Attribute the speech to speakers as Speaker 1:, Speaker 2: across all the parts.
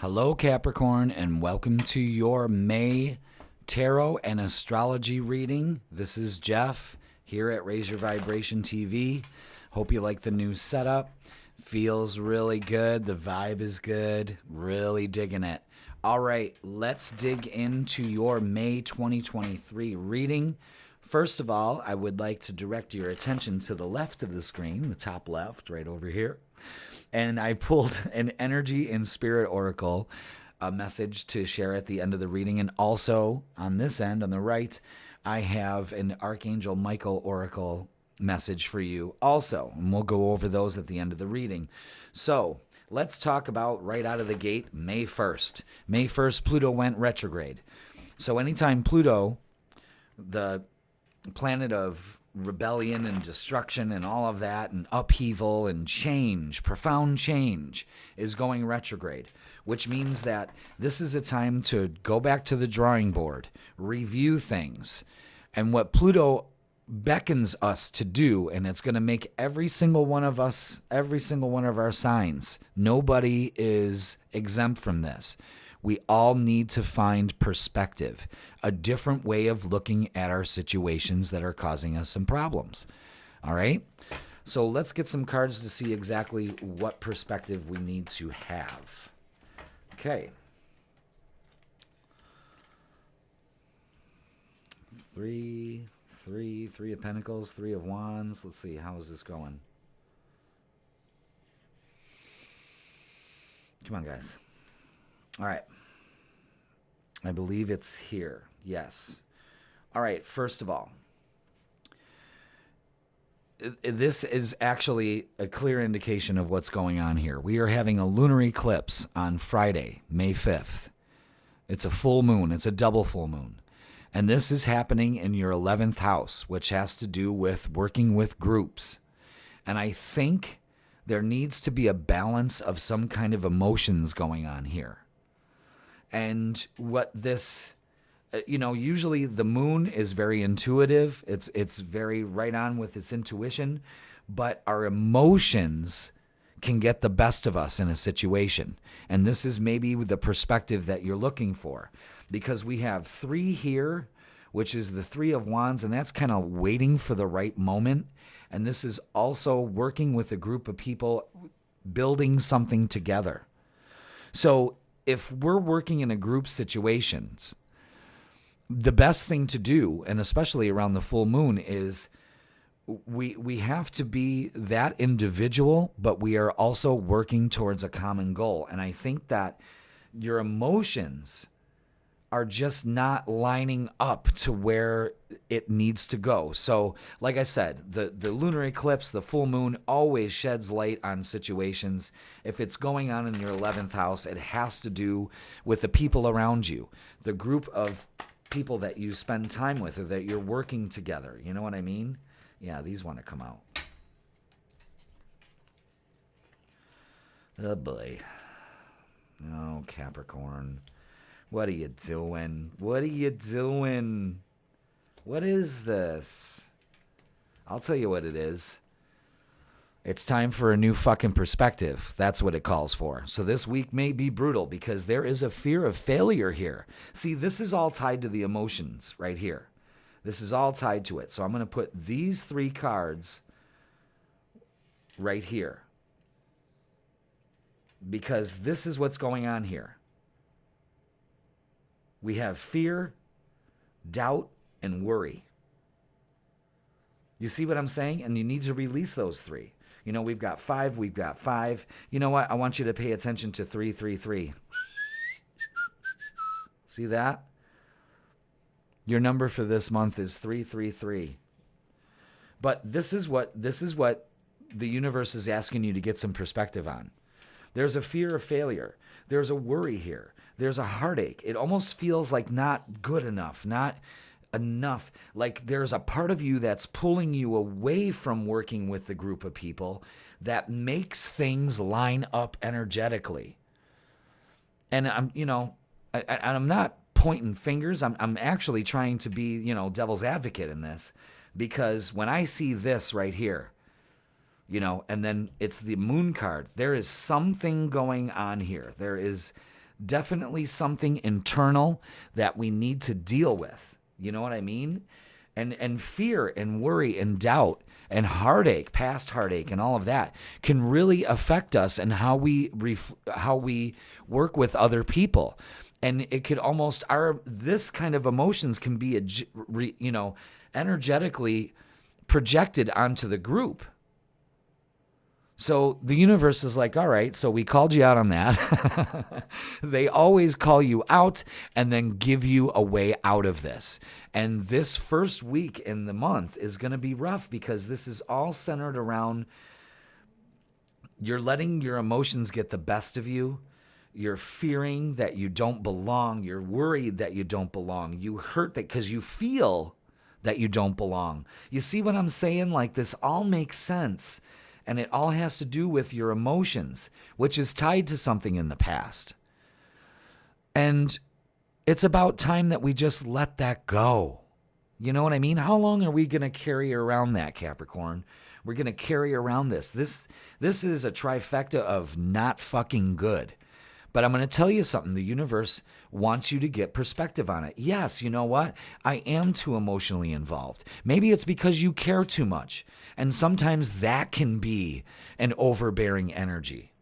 Speaker 1: Hello, Capricorn, and welcome to your May Tarot and Astrology reading. This is Jeff here at Raise Your Vibration TV. Hope you like the new setup. Feels really good. The vibe is good. Really digging it. All right, let's dig into your May 2023 reading. First of all, I would like to direct your attention to the left of the screen, the top left, right over here. And I pulled an energy and spirit oracle, a message to share at the end of the reading. And also on this end, on the right, I have an Archangel Michael oracle message for you also. And we'll go over those at the end of the reading. So let's talk about right out of the gate, May 1st. May 1st, Pluto went retrograde. So anytime Pluto, the planet of rebellion and destruction and all of that and upheaval and change, profound change, is going retrograde, which means that this is a time to go back to the drawing board, review things. And what Pluto beckons us to do, and it's going to make every single one of us, every single one of our signs, nobody is exempt from this. We all need to find perspective, a different way of looking at our situations that are causing us some problems. All right? So let's get some cards to see exactly what perspective we need to have. Okay. Three of Pentacles, Three of Wands. Let's see, how is this going? Come on, guys. All right. I believe it's here. Yes. All right. First of all, this is actually a clear indication of what's going on here. We are having a lunar eclipse on Friday, May 5th. It's a full moon. It's a double full moon. And this is happening in your 11th house, which has to do with working with groups. And I think there needs to be a balance of some kind of emotions going on here. And what this, usually the moon is very intuitive. It's very right on with its intuition, but our emotions can get the best of us in a situation. And this is maybe the perspective that you're looking for, because we have 3 here, which is the Three of Wands, and that's kind of waiting for the right moment. And this is also working with a group of people, building something together. So if we're working in a group situations, the best thing to do, and especially around the full moon, is we have to be that individual, but we are also working towards a common goal. And I think that your emotions are just not lining up to where it needs to go. So, like I said, the lunar eclipse, the full moon, always sheds light on situations. If it's going on in your 11th house, it has to do with the people around you, the group of people that you spend time with or that you're working together. You know what I mean? Yeah, these want to come out. Oh, boy. Oh, Capricorn. What are you doing? What are you doing? What is this? I'll tell you what it is. It's time for a new fucking perspective. That's what it calls for. So this week may be brutal because there is a fear of failure here. See, this is all tied to the emotions right here. This is all tied to it. So I'm going to put these 3 cards right here, because this is what's going on here. We have fear, doubt, and worry. You see what I'm saying? And you need to release those 3. We've got 5. We've got 5. You know what? I want you to pay attention to 333. See that? Your number for this month is 333. But this is what the universe is asking you to get some perspective on. There's a fear of failure. There's a worry here. There's a heartache. It almost feels like not good enough, not enough. Like there's a part of you that's pulling you away from working with the group of people that makes things line up energetically. And I'm not pointing fingers. I'm actually trying to be, devil's advocate in this, because when I see this right here, and then it's the moon card, there is something going on here. There is definitely something internal that we need to deal with. You know what I mean? And fear and worry and doubt and heartache, past heartache and all of that can really affect us and how we work with other people. And it could almost, this kind of emotions can be, energetically projected onto the group. So the universe is like, all right, so we called you out on that. They always call you out and then give you a way out of this. And this first week in the month is going to be rough because this is all centered around you're letting your emotions get the best of you. You're fearing that you don't belong. You're worried that you don't belong. You hurt that because you feel that you don't belong. You see what I'm saying? Like, this all makes sense. And it all has to do with your emotions, which is tied to something in the past. And it's about time that we just let that go. You know what I mean? How long are we going to carry around that, Capricorn? We're going to carry around this. This is a trifecta of not fucking good. But I'm going to tell you something. The universe wants you to get perspective on it. Yes, you know what? I am too emotionally involved. Maybe it's because you care too much. And sometimes that can be an overbearing energy.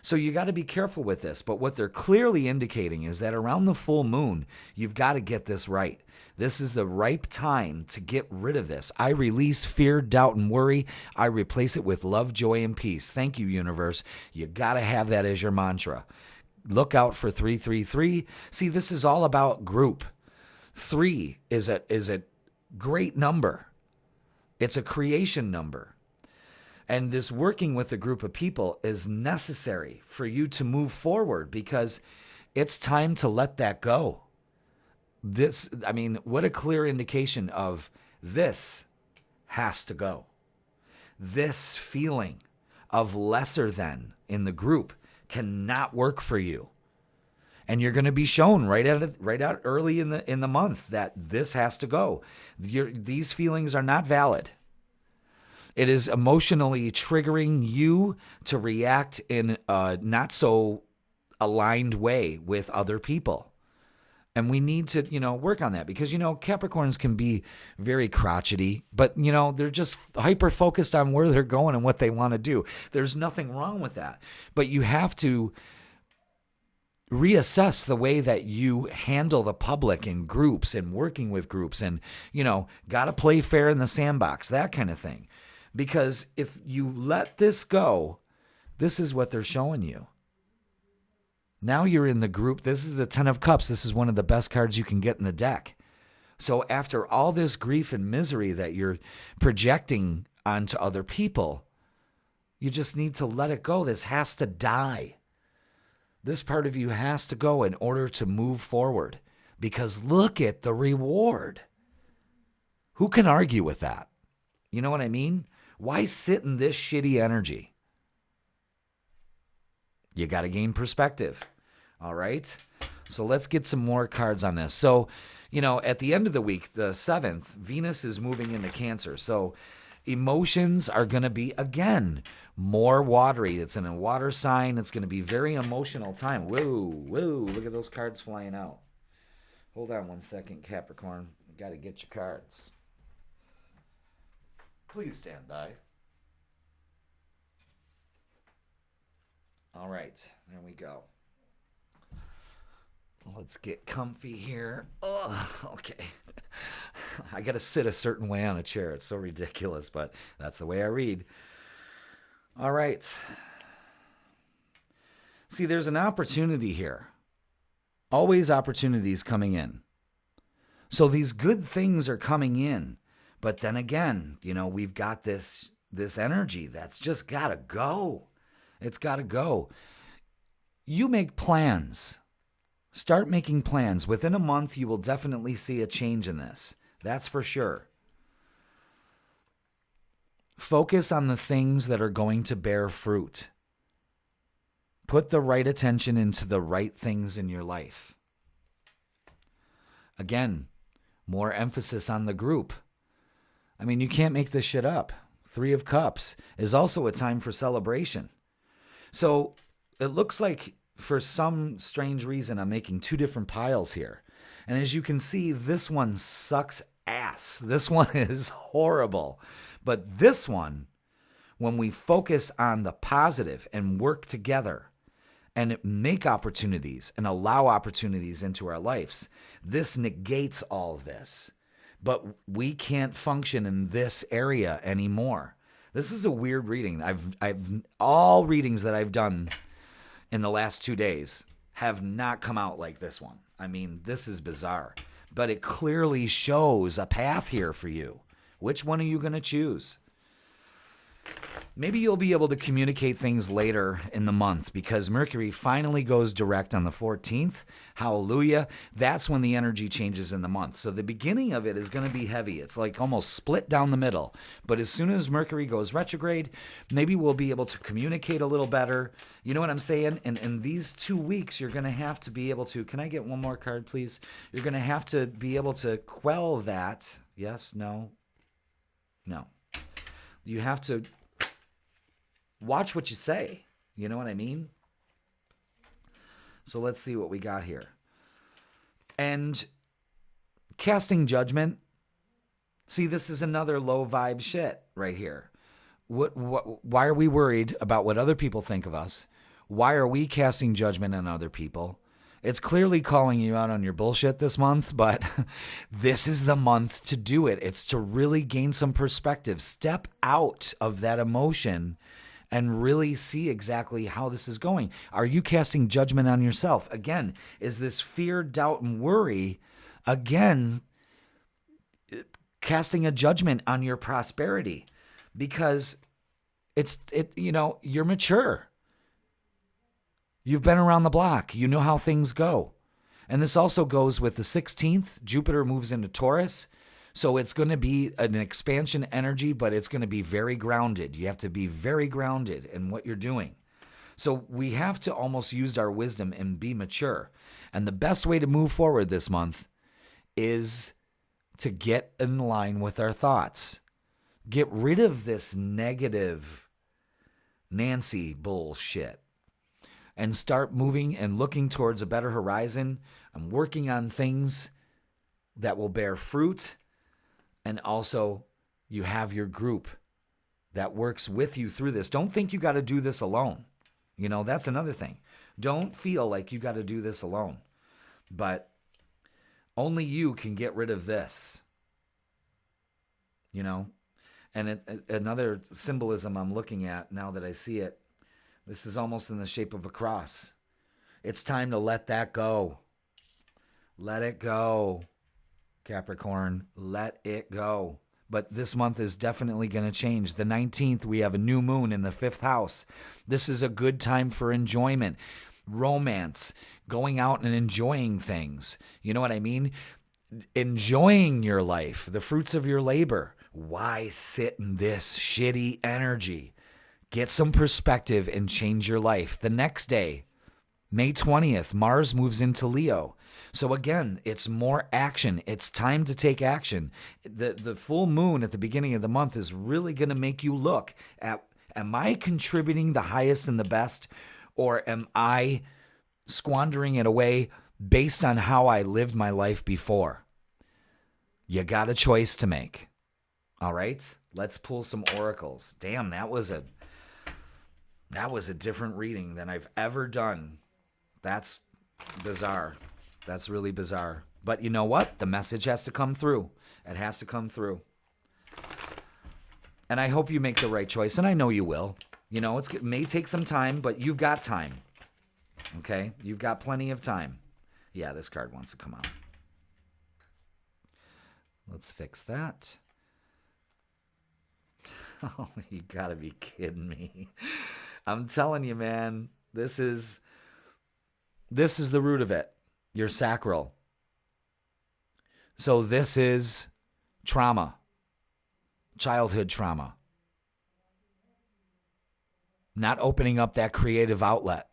Speaker 1: So you got to be careful with this. But what they're clearly indicating is that around the full moon, you've got to get this right. This is the ripe time to get rid of this. I release fear, doubt, and worry. I replace it with love, joy, and peace. Thank you, universe. You got to have that as your mantra. Look out for 333. See, this is all about group. 3 is a great number. It's a creation number. And this working with a group of people is necessary for you to move forward because it's time to let that go. What a clear indication of this has to go. This feeling of lesser than in the group cannot work for you. And you're going to be shown right out early in the month that this has to go. These feelings are not valid. It is emotionally triggering you to react in a not so aligned way with other people. And we need to, work on that because, Capricorns can be very crotchety, but, they're just hyper-focused on where they're going and what they want to do. There's nothing wrong with that. But you have to reassess the way that you handle the public in groups and working with groups and, got to play fair in the sandbox, that kind of thing. Because if you let this go, this is what they're showing you. Now you're in the group. This is the 10 of Cups. This is one of the best cards you can get in the deck. So after all this grief and misery that you're projecting onto other people, you just need to let it go. This has to die. This part of you has to go in order to move forward. Because look at the reward. Who can argue with that? You know what I mean? Why sit in this shitty energy? You got to gain perspective. All right. So let's get some more cards on this. So, at the end of the week, the 7th, Venus is moving into Cancer. So emotions are going to be, again, more watery. It's in a water sign. It's going to be very emotional time. Whoa. Look at those cards flying out. Hold on one second, Capricorn. You got to get your cards. Please stand by. All right, there we go. Let's get comfy here. Oh, okay. I got to sit a certain way on a chair. It's so ridiculous, but that's the way I read. All right. See, there's an opportunity here. Always opportunities coming in. So these good things are coming in. But then again, we've got this energy that's just got to go. It's got to go. You make plans. Start making plans. Within a month, you will definitely see a change in this. That's for sure. Focus on the things that are going to bear fruit. Put the right attention into the right things in your life. Again, more emphasis on the group. You can't make this shit up. 3 of Cups is also a time for celebration. So it looks like for some strange reason, I'm making two different piles here. And as you can see, this one sucks ass. This one is horrible. But this one, when we focus on the positive and work together and make opportunities and allow opportunities into our lives, this negates all of this. But we can't function in this area anymore. This is a weird reading. I've all readings that I've done in the last 2 days have not come out like this one. I mean, this is bizarre. But it clearly shows a path here for you. Which one are you going to choose? Maybe you'll be able to communicate things later in the month because Mercury finally goes direct on the 14th. Hallelujah. That's when the energy changes in the month. So the beginning of it is going to be heavy. It's like almost split down the middle. But as soon as Mercury goes retrograde, maybe we'll be able to communicate a little better. You know what I'm saying? And in these 2 weeks, you're going to have to be able to, can I get one more card, please? You're going to have to be able to quell that. Yes, no, no. You have to watch what you say. You know what I mean? So let's see what we got here. And casting judgment. See, this is another low vibe shit right here. Why are we worried about what other people think of us? Why are we casting judgment on other people? It's clearly calling you out on your bullshit this month, but this is the month to do it. It's to really gain some perspective. Step out of that emotion and really see exactly how this is going. Are you casting judgment on yourself? Again, is this fear, doubt, and worry, again, casting a judgment on your prosperity? Because you're mature. You've been around the block. You know how things go. And this also goes with the 16th. Jupiter moves into Taurus. So it's going to be an expansion energy, but it's going to be very grounded. You have to be very grounded in what you're doing. So we have to almost use our wisdom and be mature. And the best way to move forward this month is to get in line with our thoughts. Get rid of this negative Nancy bullshit and start moving and looking towards a better horizon. I'm working on things that will bear fruit. And also, you have your group that works with you through this. Don't think you got to do this alone. You know, that's another thing. Don't feel like you got to do this alone. But only you can get rid of this. You know? And another symbolism I'm looking at now that I see it, this is almost in the shape of a cross. It's time to let that go. Let it go. Capricorn, let it go. But this month is definitely going to change. The 19th, we have a new moon in the 5th house. This is a good time for enjoyment, romance, going out and enjoying things. You know what I mean? Enjoying your life, the fruits of your labor. Why sit in this shitty energy? Get some perspective and change your life. The next day, May 20th, Mars moves into Leo. So again, it's more action. It's time to take action. The full moon at the beginning of the month is really going to make you look at, am I contributing the highest and the best, or am I squandering it away based on how I lived my life before? You got a choice to make. All right? Let's pull some oracles. Damn, that was a different reading than I've ever done. That's bizarre. That's really bizarre. But you know what? The message has to come through. It has to come through. And I hope you make the right choice, and I know you will. You know, it may take some time, but you've got time. Okay? You've got plenty of time. Yeah, this card wants to come out. Let's fix that. Oh, you gotta be kidding me. I'm telling you, man, this is the root of it. Your sacral. So this is trauma. Childhood trauma. Not opening up that creative outlet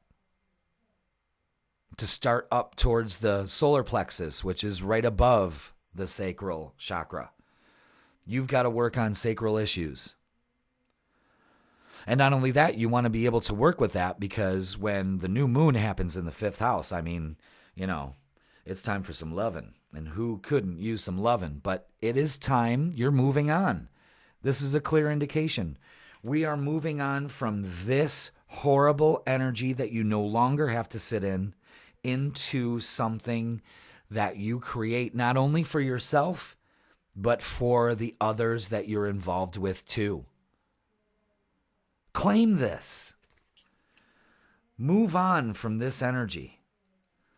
Speaker 1: to start up towards the solar plexus, which is right above the sacral chakra. You've got to work on sacral issues. And not only that, you want to be able to work with that, because when the new moon happens in the 5th house, I mean, it's time for some loving. And who couldn't use some loving? But it is time. You're moving on. This is a clear indication. We are moving on from this horrible energy that you no longer have to sit in into something that you create not only for yourself, but for the others that you're involved with too. Claim this. Move on from this energy.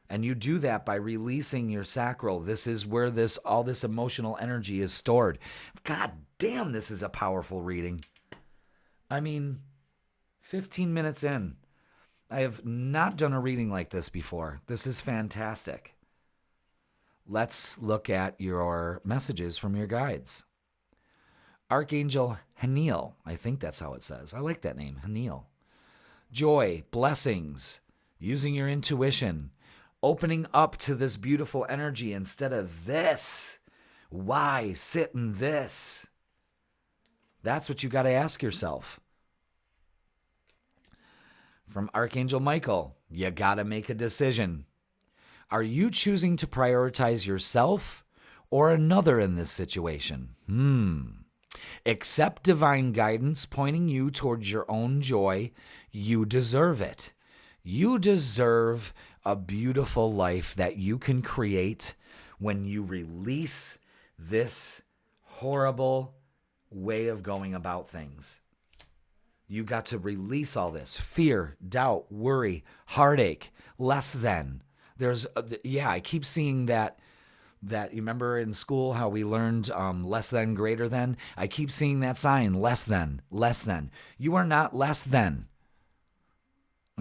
Speaker 1: And you do that by releasing your sacral. This is where all this emotional energy is stored. God damn, this is a powerful reading. I mean, 15 minutes in. I have not done a reading like this before. This is fantastic. Let's look at your messages from your guides. Archangel Haniel, I think that's how it says. I like that name, Haniel. Joy, blessings, using your intuition, opening up to this beautiful energy instead of this. Why sit in this? That's what you got to ask yourself. From Archangel Michael, you got to make a decision. Are you choosing to prioritize yourself or another in this situation? Accept divine guidance pointing you towards your own joy. You deserve it. You deserve a beautiful life that you can create when you release this horrible way of going about things. You got to release all this fear, doubt, worry, heartache, less than. I keep seeing that you remember in school how we learned less than, greater than. I keep seeing that sign, less than. You are not less than.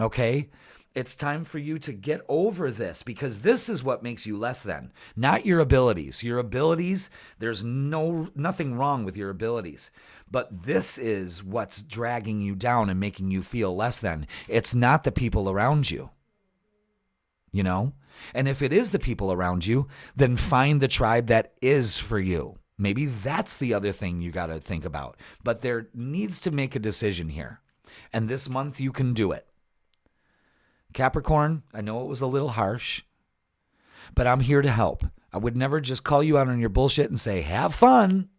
Speaker 1: Okay? It's time for you to get over this, because this is what makes you less than, not your abilities. Your abilities, there's nothing wrong with your abilities. But this is what's dragging you down and making you feel less than. It's not the people around you. And if it is the people around you, then find the tribe that is for you. Maybe that's the other thing you got to think about. But there needs to make a decision here. And this month you can do it. Capricorn, I know it was a little harsh, but I'm here to help. I would never just call you out on your bullshit and say, have fun.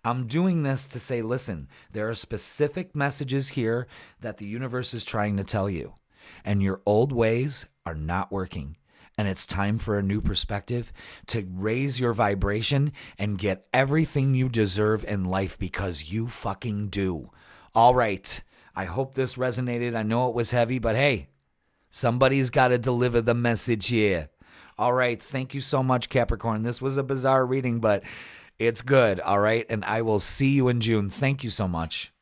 Speaker 1: I'm doing this to say, listen, there are specific messages here that the universe is trying to tell you. And your old ways are not working. And it's time for a new perspective to raise your vibration and get everything you deserve in life, because you fucking do. All right. I hope this resonated. I know it was heavy, but hey, somebody's got to deliver the message here. All right. Thank you so much, Capricorn. This was a bizarre reading, but it's good. All right. And I will see you in June. Thank you so much.